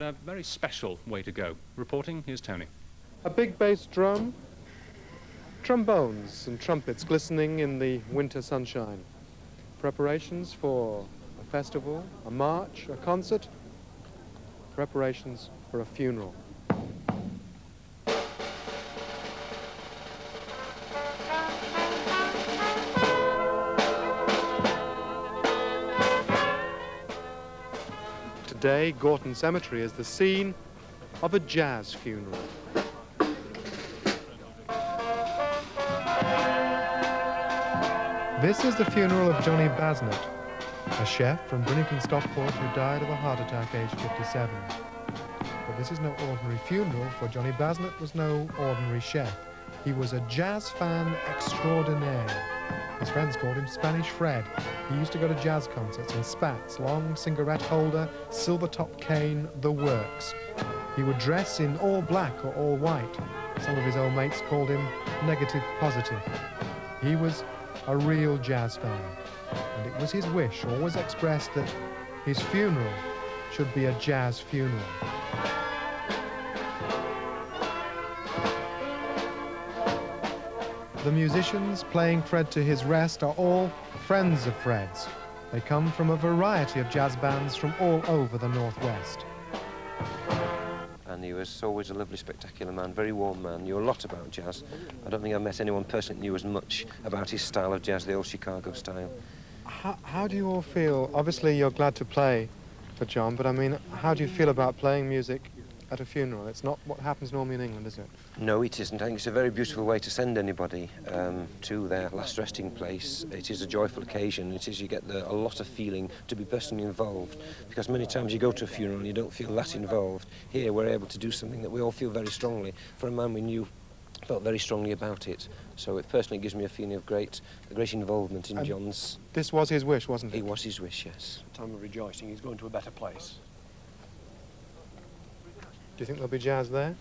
A very special way to go. Reporting, here's Tony. A big bass drum, trombones and trumpets glistening in the winter sunshine. Preparations for a festival, a march, a concert. Preparations for a funeral. Today, Gorton Cemetery is the scene of a jazz funeral. This is the funeral of Johnny Basnett, a chef from Brinnington, Stockport, who died of a heart attack aged 57. But this is no ordinary funeral, for Johnny Basnett was no ordinary chef. He was a jazz fan extraordinaire. His friends called him Spanish Fred. He used to go to jazz concerts in spats, long cigarette holder, silver-top cane, the works. He would dress in all black or all white. Some of his old mates called him negative positive. He was a real jazz fan, and it was his wish, always expressed, that his funeral should be a jazz funeral. The musicians playing Fred to his rest are all friends of Fred's. They come from a variety of jazz bands from all over the Northwest. And he was always a lovely, spectacular man, very warm man, knew a lot about jazz. I don't think I've met anyone personally that knew as much about his style of jazz, the old Chicago style. How do you all feel? Obviously you're glad to play for John, but I mean, how do you feel about playing music at a funeral? It's not what happens normally in England, is it? No, it isn't. I think it's a very beautiful way to send anybody to their last resting place. It is a joyful occasion. It is, you get a lot of feeling to be personally involved, because many times you go to a funeral and you don't feel that involved. Here we're able to do something that we all feel very strongly. For a man we knew, felt very strongly about it. So it personally gives me a feeling of great involvement in John's. This was his wish, wasn't it? It was his wish, yes. Time of rejoicing, he's going to a better place. Do you think there'll be jazz there?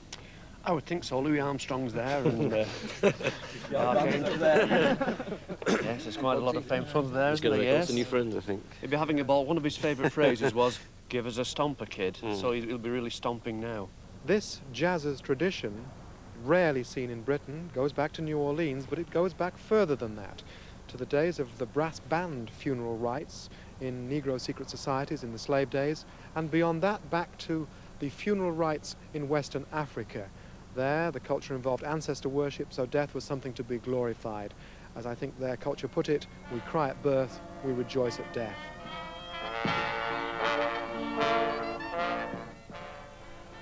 I would think so. Louis Armstrong's there, and Yes, there's quite a lot of famous ones there. He's going to make lots of new friends, I think. He'll be having a ball. One of his favourite phrases was, "Give us a stomper, kid." So he'll be really stomping now. This jazz's tradition, rarely seen in Britain, goes back to New Orleans, but it goes back further than that, to the days of the brass band funeral rites in Negro secret societies in the slave days, and beyond that back to the funeral rites in Western Africa. There, the culture involved ancestor worship, so death was something to be glorified. As I think their culture put it, we cry at birth, we rejoice at death.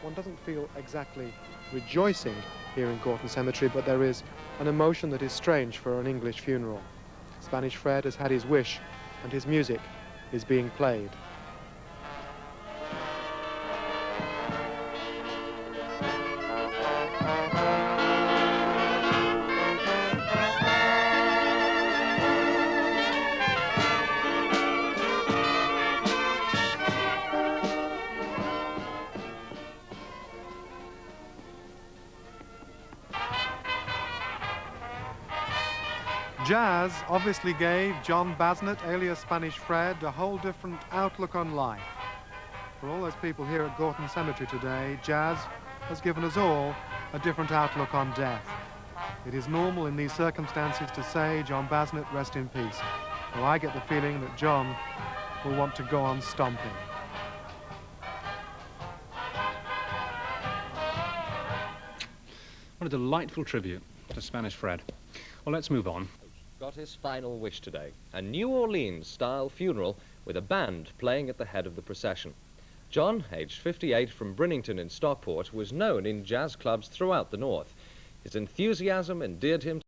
One doesn't feel exactly rejoicing here in Gorton Cemetery, but there is an emotion that is strange for an English funeral. Spanish Fred has had his wish, and his music is being played. Jazz obviously gave John Basnett, alias Spanish Fred, a whole different outlook on life. For all those people here at Gorton Cemetery today, jazz has given us all a different outlook on death. It is normal in these circumstances to say, John Basnett, rest in peace. Well, I get the feeling that John will want to go on stomping. What a delightful tribute to Spanish Fred. Well, let's move on. Got his final wish today, a New Orleans-style funeral with a band playing at the head of the procession. John, aged 58, from Brinnington in Stockport, was known in jazz clubs throughout the north. His enthusiasm endeared him